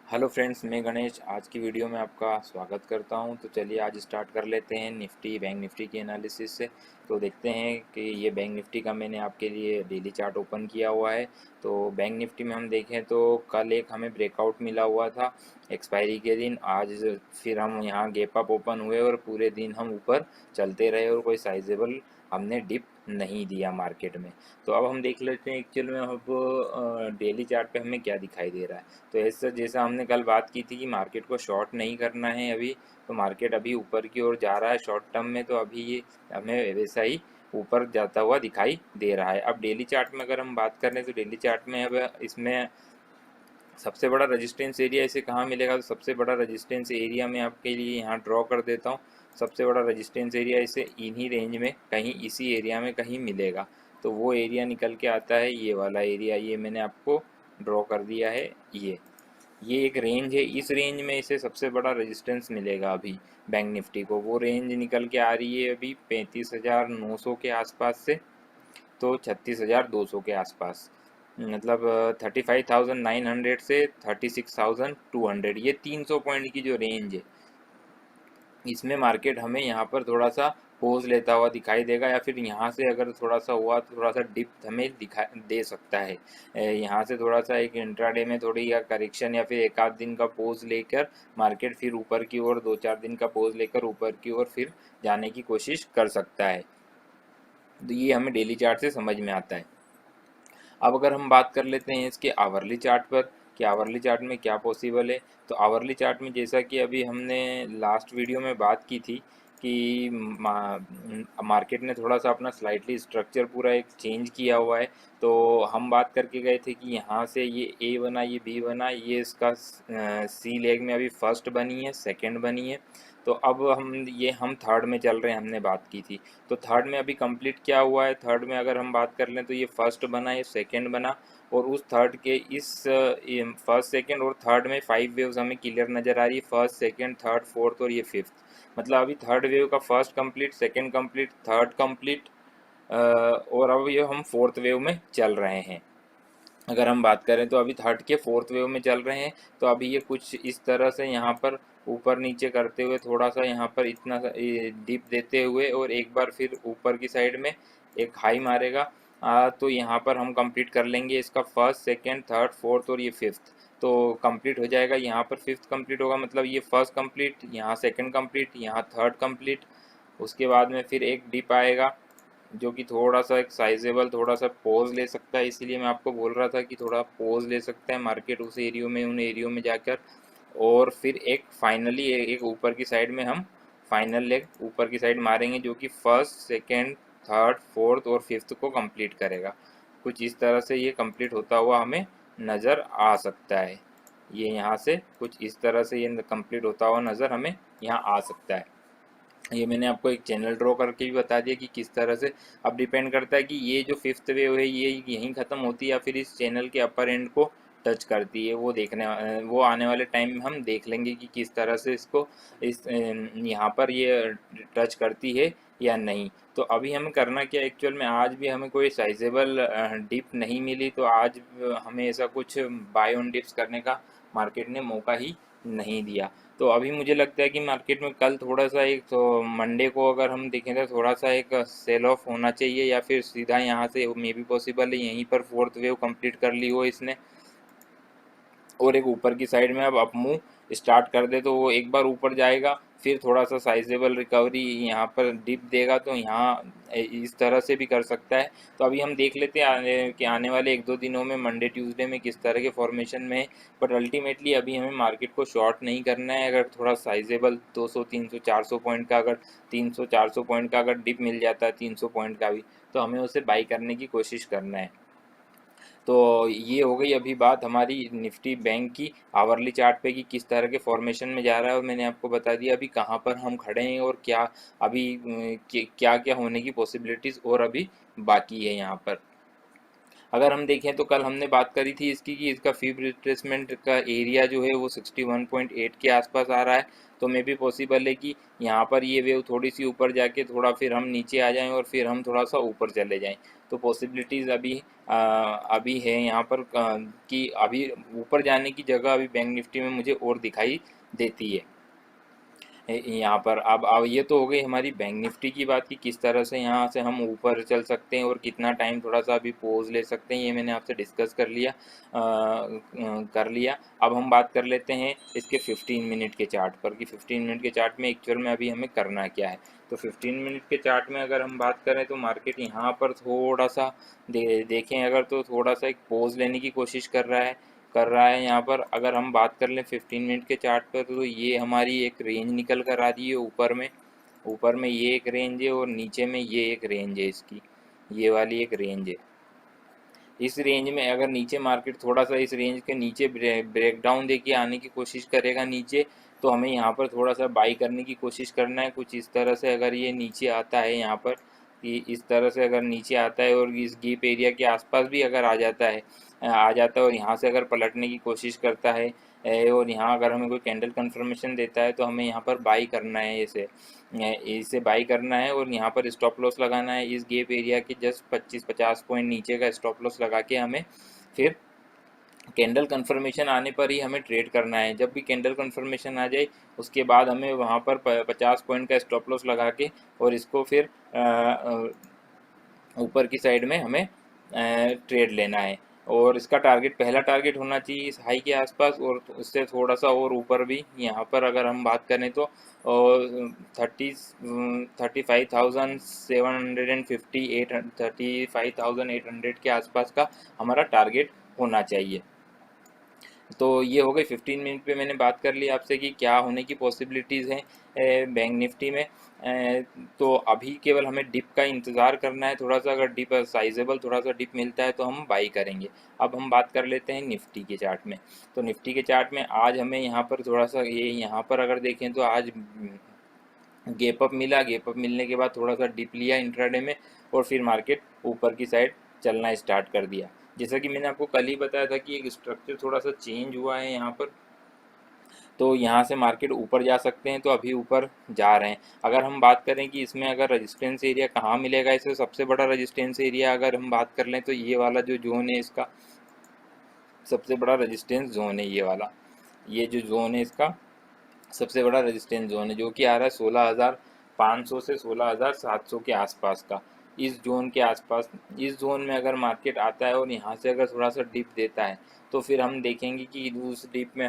Hello friends, मैं गणेश आज की वीडियो में आपका स्वागत करता हूं। तो चलिए आज स्टार्ट कर लेते हैं निफ्टी बैंक निफ्टी की एनालिसिस से। तो देखते हैं कि ये बैंक निफ्टी का मैंने आपके लिए डेली चार्ट ओपन किया हुआ है। तो बैंक निफ्टी में हम देखें तो कल एक हमें ब्रेकआउट मिला हुआ था एक्सपायरी के दिन। आज फिर हम यहाँ गैप अप ओपन हुए और पूरे दिन हम ऊपर चलते रहे और कोई साइजेबल हमने डिप नहीं दिया मार्केट में। तो अब हम देख लेते हैं एक्चुअल में अब डेली चार्ट पे हमें क्या दिखाई दे रहा है। तो ऐसा जैसा हमने कल बात की थी कि मार्केट को शॉर्ट नहीं करना है अभी, तो मार्केट अभी ऊपर की ओर जा रहा है शॉर्ट टर्म में। तो अभी ये हमें वैसा ही ऊपर जाता हुआ दिखाई दे रहा है। अब डेली चार्ट में अगर हम बात करें तो डेली चार्ट में अब इसमें सबसे बड़ा रेजिस्टेंस एरिया इसे कहाँ मिलेगा। तो सबसे बड़ा रेजिस्टेंस एरिया मैं आपके लिए यहाँ ड्रॉ कर देता हूँ। सबसे बड़ा रेजिस्टेंस एरिया इसे इन्हीं रेंज में कहीं इसी एरिया में कहीं मिलेगा। तो वो एरिया निकल के आता है ये वाला एरिया, ये मैंने आपको ड्रॉ कर दिया है। ये एक रेंज है, इस रेंज में इसे सबसे बड़ा रेजिस्टेंस मिलेगा अभी बैंक निफ्टी को। वो रेंज निकल के आ रही है अभी 35,900 के आसपास से तो 36,200 के आसपास। मतलब 35,900 से 36,200, ये 300 पॉइंट की जो रेंज है इसमें मार्केट हमें यहाँ पर थोड़ा सा पोज लेता हुआ दिखाई देगा, या फिर यहाँ से अगर थोड़ा सा हुआ तो थोड़ा सा डिप हमें दिखा दे सकता है। यहाँ से थोड़ा सा एक इंट्राडे में थोड़ी या करेक्शन या फिर एक आध दिन का पोज लेकर मार्केट फिर ऊपर की ओर, 2-4 दिन का पोज लेकर ऊपर की ओर फिर जाने की कोशिश कर सकता है। तो ये हमें डेली चार्ट से समझ में आता है। अब अगर हम बात कर लेते हैं इसके आवरली चार्ट पर कि आवरली चार्ट में क्या पॉसिबल है। तो आवरली चार्ट में जैसा कि अभी हमने लास्ट वीडियो में बात की थी कि मार्केट ने थोड़ा सा अपना स्लाइटली स्ट्रक्चर पूरा एक चेंज किया हुआ है। तो हम बात करके गए थे कि यहाँ से ये ए बना, ये बी बना, ये इसका सी लेग में अभी फर्स्ट बनी है, सेकंड बनी है। तो अब हम थर्ड में चल रहे हैं, हमने बात की थी। तो थर्ड में अभी कंप्लीट क्या हुआ है, थर्ड में अगर हम बात कर लें तो ये फर्स्ट बना, ये सेकंड बना, और उस थर्ड के इस फर्स्ट सेकंड और थर्ड में 5 वेव्स हमें क्लियर नज़र आ रही है। फर्स्ट, सेकंड, थर्ड, फोर्थ और ये फिफ्थ। मतलब अभी थर्ड वेव का first complete, second complete, third complete, और अब ये हम फोर्थ वेव में चल रहे हैं। अगर हम बात करें तो अभी थर्ड के फोर्थ वेव में चल रहे हैं। तो अभी ये कुछ इस तरह से यहाँ पर ऊपर नीचे करते हुए थोड़ा सा यहाँ पर इतना डिप देते हुए और एक बार फिर ऊपर की साइड में एक हाई मारेगा। तो यहाँ पर हम कंप्लीट कर लेंगे इसका फर्स्ट, सेकंड, थर्ड, फोर्थ और ये फिफ्थ। तो कंप्लीट हो जाएगा, यहाँ पर फिफ्थ कंप्लीट होगा। मतलब ये फर्स्ट कंप्लीट, यहाँ सेकंड कंप्लीट, यहाँ थर्ड कंप्लीट। उसके बाद में फिर एक डिप आएगा जो कि थोड़ा सा एक साइजेबल थोड़ा सा पोज ले सकता है। इसीलिए मैं आपको बोल रहा था कि थोड़ा पोज ले सकता है मार्केट उस एरियो में, उन एरियो में जाकर। और फिर एक फाइनली एक ऊपर की साइड में हम फाइनल लेग ऊपर की साइड मारेंगे जो कि फर्स्ट, सेकेंड, थर्ड, फोर्थ और फिफ्थ को कंप्लीट करेगा। कुछ इस तरह से ये कंप्लीट होता हुआ हमें नज़र आ सकता है। ये यहाँ से कुछ इस तरह से ये कंप्लीट होता हुआ नज़र हमें यहाँ आ सकता है। ये मैंने आपको एक चैनल ड्रॉ करके भी बता दिया कि किस तरह से। अब डिपेंड करता है कि ये जो फिफ्थ वेव है ये यहीं ख़त्म होती है या फिर इस चैनल के अपर एंड को टच करती है। वो आने वाले टाइम में हम देख लेंगे कि किस तरह से इसको इस यहाँ पर ये टच करती है या नहीं। तो अभी हमें करना क्या एक्चुअल में, आज भी हमें कोई साइजेबल डिप नहीं मिली। तो आज हमें ऐसा कुछ बाय ऑन डिप्स करने का मार्केट ने मौका ही नहीं दिया। तो अभी मुझे लगता है कि मार्केट में कल थोड़ा सा एक तो मंडे को अगर हम देखें तो थोड़ा सा एक सेल ऑफ होना चाहिए, या फिर सीधा यहाँ से मे बी पॉसिबल है यहीं पर फोर्थ वेव कंप्लीट कर ली हो इसने और एक ऊपर की साइड में अब अप मूव स्टार्ट कर दे। तो वो एक बार ऊपर जाएगा, फिर थोड़ा सा साइजेबल रिकवरी यहाँ पर डिप देगा, तो यहाँ इस तरह से भी कर सकता है। तो अभी हम देख लेते हैं कि आने वाले 1-2 दिनों में मंडे ट्यूसडे में किस तरह के फॉर्मेशन में है। बट अल्टीमेटली अभी हमें मार्केट को शॉर्ट नहीं करना है। अगर थोड़ा साइजेबल 200, 300, 400 पॉइंट का, अगर 300, 400 पॉइंट का अगर डिप मिल जाता है, 300 पॉइंट का भी, तो हमें उसे बाई करने की कोशिश करना है। तो ये हो गई अभी बात हमारी निफ्टी बैंक की आवरली चार्ट पे कि किस तरह के फॉर्मेशन में जा रहा है, और मैंने आपको बता दिया अभी कहाँ पर हम खड़े हैं और क्या अभी क्या क्या होने की पॉसिबिलिटीज़ और अभी बाकी है यहाँ पर। अगर हम देखें तो कल हमने बात करी थी इसकी कि इसका फीब रिट्रेसमेंट का एरिया जो है वो 61.8 के आसपास आ रहा है। तो मे भी पॉसिबल है कि यहाँ पर ये वेव थोड़ी सी ऊपर जाके थोड़ा फिर हम नीचे आ जाएं और फिर हम थोड़ा सा ऊपर चले जाएं। तो पॉसिबिलिटीज़ अभी है यहाँ पर कि अभी ऊपर जाने की जगह अभी बैंक निफ्टी में मुझे और दिखाई देती है यहाँ पर। अब ये तो हो गई हमारी बैंक निफ्टी की बात कि किस तरह से यहाँ से हम ऊपर चल सकते हैं और कितना टाइम थोड़ा सा अभी पोज ले सकते हैं, ये मैंने आपसे डिस्कस कर लिया। अब हम बात कर लेते हैं इसके 15 मिनट के चार्ट पर कि 15 मिनट के चार्ट में एक्चुअल में अभी हमें करना क्या है। तो 15 मिनट के चार्ट में अगर हम बात करें तो मार्केट यहाँ पर थोड़ा सा देखें अगर तो थोड़ा सा एक पोज लेने की कोशिश कर रहा है यहाँ पर। अगर हम बात कर लें 15 मिनट के चार्ट पर तो ये हमारी एक रेंज निकल कर आ रही है ऊपर में ये एक रेंज है और नीचे में ये एक रेंज है, इसकी ये वाली एक रेंज है। इस रेंज में अगर नीचे मार्केट थोड़ा सा इस रेंज के नीचे ब्रेक डाउन देके आने की कोशिश करेगा नीचे, तो हमें यहाँ पर थोड़ा सा बाई करने की कोशिश करना है। कुछ इस तरह से अगर ये नीचे आता है यहाँ पर कि इस तरह से अगर नीचे आता है और इस गैप एरिया के आसपास भी अगर आ जाता है और यहाँ से अगर पलटने की कोशिश करता है और यहाँ अगर हमें कोई कैंडल कंफर्मेशन देता है तो हमें यहाँ पर बाई करना है, इसे बाई करना है और यहाँ पर स्टॉप लॉस लगाना है। इस गैप एरिया के जस्ट 25-50 पॉइंट नीचे का स्टॉप लॉस लगा के हमें फिर कैंडल कंफर्मेशन आने पर ही हमें ट्रेड करना है। जब भी कैंडल कंफर्मेशन आ जाए उसके बाद हमें वहाँ पर 50 पॉइंट का स्टॉप लॉस लगा के और इसको फिर ऊपर की साइड में हमें ट्रेड लेना है। और इसका टारगेट पहला टारगेट होना चाहिए इस हाई के आसपास और उससे थोड़ा सा और ऊपर भी। यहाँ पर अगर हम बात करें तो 35,750 35,800 के आसपास का हमारा टारगेट होना चाहिए। तो ये हो गई 15 मिनट पे मैंने बात कर ली आपसे कि क्या होने की पॉसिबिलिटीज़ हैं बैंक निफ्टी में। तो अभी केवल हमें डिप का इंतज़ार करना है थोड़ा सा। अगर डिप साइजेबल थोड़ा सा डिप मिलता है तो हम बाई करेंगे। अब हम बात कर लेते हैं निफ्टी के चार्ट में। तो निफ्टी के चार्ट में आज हमें यहाँ पर थोड़ा सा ये यहाँ पर अगर देखें तो आज गैप अप मिला। गैप अप मिलने के बाद थोड़ा सा डिप लिया इंट्राडे में और फिर मार्केट ऊपर की साइड चलना स्टार्ट कर दिया। जैसा कि मैंने आपको कल ही बताया था कि एक स्ट्रक्चर थोड़ा सा चेंज हुआ है यहाँ पर, तो यहाँ से मार्केट ऊपर जा सकते हैं, तो अभी ऊपर जा रहे हैं। अगर हम बात करें कि इसमें अगर रेजिस्टेंस एरिया कहाँ मिलेगा, इसे सबसे बड़ा रेजिस्टेंस एरिया अगर हम बात कर लें तो ये वाला जो जोन है इसका सबसे बड़ा रेजिस्टेंस जोन है। ये जो जोन है इसका सबसे बड़ा रेजिस्टेंस जोन है, जो कि आ रहा है 16,500 से 16,700 के आसपास का। इस जोन के आसपास, इस जोन में अगर मार्केट आता है और यहाँ से अगर थोड़ा सा डिप देता है तो फिर हम देखेंगे कि उस डिप में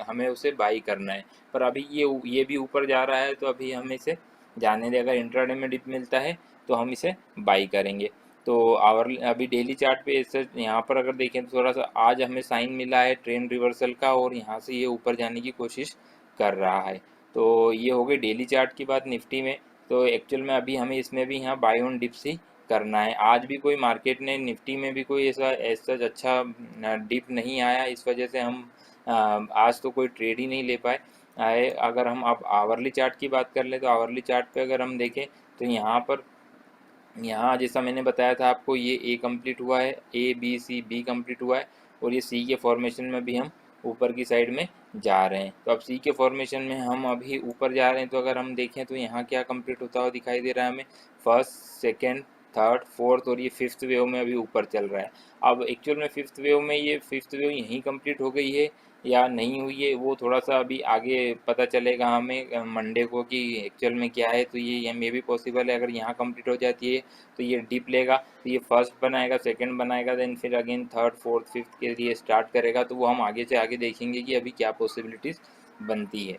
हमें उसे बाई करना है। पर अभी ये भी ऊपर जा रहा है तो अभी हम इसे जाने दें। अगर इंट्राडे में डिप मिलता है तो हम इसे बाई करेंगे। तो अभी डेली चार्ट पे इसे यहाँ पर अगर देखें तो थोड़ा सा आज हमें साइन मिला है ट्रेंड रिवर्सल का और यहाँ से ये ऊपर जाने की कोशिश कर रहा है। तो ये हो गई डेली चार्ट की बात निफ्टी में। तो एक्चुअल में अभी हमें इसमें भी यहाँ बाय ऑन डिप्स ही करना है। आज भी कोई मार्केट ने निफ्टी में भी कोई ऐसा अच्छा डिप नहीं आया, इस वजह से हम आज तो कोई ट्रेड ही नहीं ले पाए। अगर हम अब आवरली चार्ट की बात कर ले तो आवरली चार्ट पे अगर हम देखें तो यहाँ जैसा मैंने बताया था आपको, ये ए कंप्लीट हुआ है, A B C B complete हुआ है और ये सी के फॉर्मेशन में भी हम ऊपर की साइड में जा रहे हैं। तो अब सी के फॉर्मेशन में हम अभी ऊपर जा रहे हैं, तो अगर हम देखें तो यहाँ क्या कंप्लीट होता हुआ दिखाई दे रहा है हमें, फर्स्ट, सेकंड, थर्ड, फोर्थ और ये फिफ्थ वेव में अभी ऊपर चल रहा है। अब एक्चुअल में फिफ्थ वेव में ये फिफ्थ वेव यहीं कंप्लीट हो गई है या नहीं हुई है, वो थोड़ा सा अभी आगे पता चलेगा हमें मंडे को कि एक्चुअल में क्या है। तो ये मे भी पॉसिबल है, अगर यहाँ कंप्लीट हो जाती है तो ये डिप लेगा, तो ये फर्स्ट बनाएगा, सेकंड बनाएगा, देन फिर अगेन थर्ड, फोर्थ, फिफ्थ के लिए स्टार्ट करेगा। तो वो हम आगे से आगे देखेंगे कि अभी क्या पॉसिबिलिटीज़ बनती है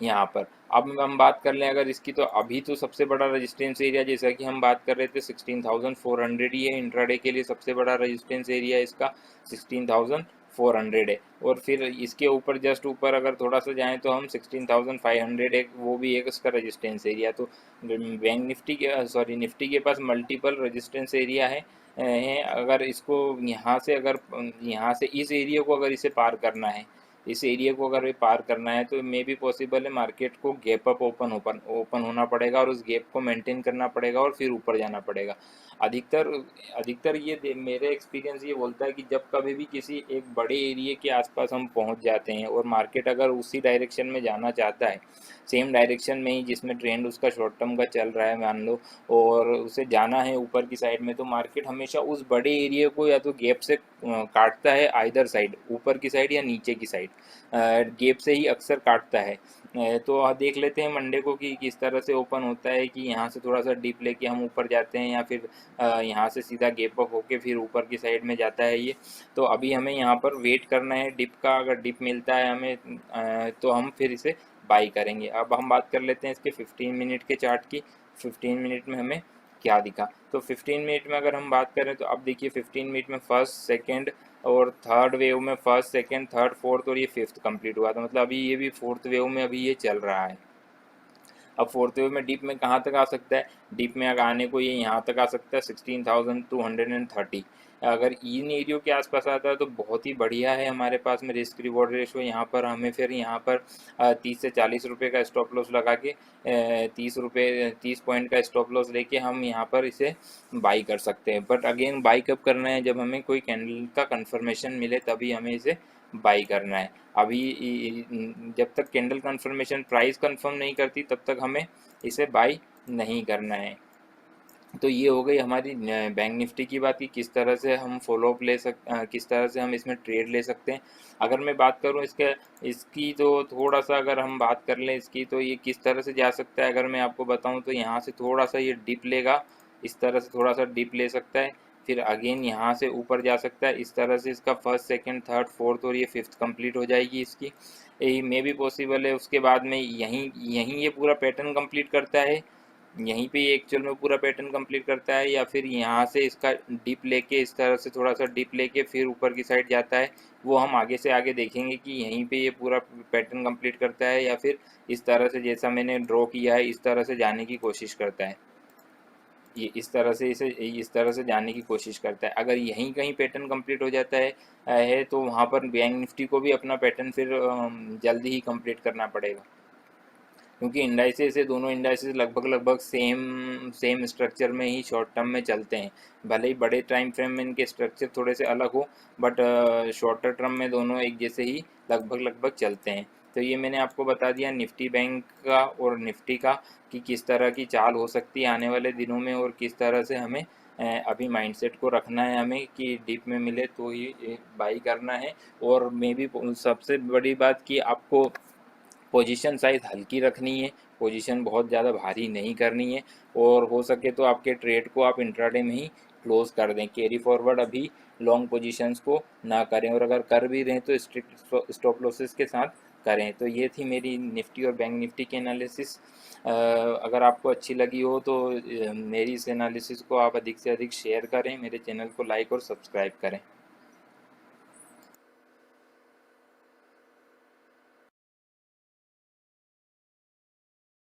यहाँ पर। अब हम बात कर लें अगर इसकी, तो अभी तो सबसे बड़ा रेजिस्टेंस एरिया जैसा कि हम बात कर रहे थे 16,400 ही है। इंट्राडे के लिए सबसे बड़ा रेजिस्टेंस एरिया इसका 16,400 है। और फिर इसके ऊपर जस्ट ऊपर अगर थोड़ा सा जाएं तो हम 16,500 एक, वो भी एक इसका रेजिस्टेंस एरिया। तो बैंक निफ्टी के निफ्टी के पास मल्टीपल रेजिस्टेंस एरिया है। अगर इसको यहाँ से इस एरिया को अगर इसे पार करना है इस एरिया को अगर पार करना है तो मे भी पॉसिबल है मार्केट को गैप अप ओपन होना पड़ेगा और उस गैप को मेंटेन करना पड़ेगा और फिर ऊपर जाना पड़ेगा। अधिकतर अधिकतर मेरे एक्सपीरियंस ये बोलता है कि जब कभी भी किसी एक बड़े एरिया के आसपास हम पहुंच जाते हैं और मार्केट अगर उसी डायरेक्शन में जाना चाहता है, सेम डायरेक्शन में ही जिसमें ट्रेंड उसका शॉर्ट टर्म का चल रहा है मान लो, और उसे जाना है ऊपर की साइड में, तो मार्केट हमेशा उस बड़े एरिया को या तो गैप से काटता है, आइदर साइड, ऊपर की साइड या नीचे की साइड, गैप से ही अक्सर काटता है। तो देख लेते हैं मंडे को कि किस तरह से ओपन होता है, कि यहाँ से थोड़ा सा डिप लेके हम ऊपर जाते हैं या फिर यहाँ से सीधा गैप अप होके फिर ऊपर की साइड में जाता है ये। तो अभी हमें यहाँ पर वेट करना है डिप का, अगर डिप मिलता है हमें तो हम फिर इसे बाई करेंगे। अब हम बात कर लेते हैं इसके 15 मिनट के चार्ट की। 15 मिनट में हमें क्या दिखा, तो 15 मिनट में अगर हम बात करें तो अब देखिए 15 मिनट में फर्स्ट सेकंड और थर्ड वेव में फर्स्ट सेकंड थर्ड फोर्थ और ये फिफ्थ कंप्लीट हुआ, तो मतलब अभी ये भी फोर्थ वेव में अभी ये चल रहा है। अब फोर्थ वेव में डीप में कहाँ तक आ सकता है, डीप में अगर आने को ये यहाँ तक आ सकता है 16,230। अगर इन एरियो के आसपास आता है तो बहुत ही बढ़िया है हमारे पास में रिस्क रिवॉर्ड रेशो। यहाँ पर हमें फिर यहाँ पर 30 से 40 रुपये का स्टॉप लॉस लगा के 30 पॉइंट का स्टॉप लॉस लेके हम यहाँ पर इसे बाई कर सकते हैं। बट अगेन बाई कब करना है, जब हमें कोई कैंडल का कन्फर्मेशन मिले तभी हमें इसे बाई करना है। अभी जब तक कैंडल कंफर्मेशन प्राइस कंफर्म नहीं करती तब तक हमें इसे बाई नहीं करना है। तो ये हो गई हमारी बैंक निफ्टी की बात कि किस तरह से हम फॉलो अप किस तरह से हम इसमें ट्रेड ले सकते हैं। अगर मैं बात करूं इसकी तो थोड़ा सा अगर हम बात कर लें इसकी, तो ये किस तरह से जा सकता है अगर मैं आपको बताऊं तो यहाँ से थोड़ा सा ये डिप लेगा, इस तरह से थोड़ा सा डिप ले सकता है, फिर अगेन यहाँ से ऊपर जा सकता है। इस तरह से इसका फर्स्ट सेकंड थर्ड फोर्थ और ये फिफ्थ कंप्लीट हो जाएगी इसकी, यही मे भी पॉसिबल है। उसके बाद में यहीं यहीं ये पूरा पैटर्न कंप्लीट करता है, यहीं पे ये एक्चुअल में पूरा पैटर्न कंप्लीट करता है, या फिर यहाँ से इसका डिप लेके इस तरह से थोड़ा सा डिप लेके फिर ऊपर की साइड जाता है। वो हम आगे से आगे देखेंगे कि यहीं पे ये पूरा पैटर्न कंप्लीट करता है या फिर इस तरह से जैसा मैंने ड्रॉ किया है इस तरह से जाने की कोशिश करता है। ये इस तरह से जाने की कोशिश करता है। अगर यहीं कहीं पैटर्न कंप्लीट हो जाता है तो वहाँ पर बैंक निफ्टी को भी अपना पैटर्न फिर जल्दी ही कंप्लीट करना पड़ेगा, क्योंकि इंडाइसेस है, दोनों इंडाइसेस लगभग लगभग सेम सेम स्ट्रक्चर में ही शॉर्ट टर्म में चलते हैं। भले ही बड़े टाइम फ्रेम में इनके स्ट्रक्चर थोड़े से अलग हो, बट शॉर्टर टर्म में दोनों एक जैसे ही लगभग लगभग चलते हैं। तो ये मैंने आपको बता दिया निफ्टी बैंक का और निफ्टी का कि किस तरह की चाल हो सकती है आने वाले दिनों में, और किस तरह से हमें अभी माइंडसेट को रखना है हमें कि डीप में मिले तो ही बाई करना है। और मे भी सबसे बड़ी बात कि आपको पोजीशन साइज़ हल्की रखनी है, पोजीशन बहुत ज़्यादा भारी नहीं करनी है, और हो सके तो आपके ट्रेड को आप इंट्राडे में ही क्लोज़ कर दें। कैरी फॉरवर्ड अभी लॉन्ग पोजीशंस को ना करें, और अगर कर भी रहे हैं तो स्ट्रिक्ट स्टॉप लॉसेस के साथ करें। तो ये थी मेरी निफ्टी और बैंक निफ्टी की एनालिसिस। अगर आपको अच्छी लगी हो तो मेरी इस एनालिसिस को आप अधिक से अधिक शेयर करें, मेरे चैनल को लाइक और सब्सक्राइब करें।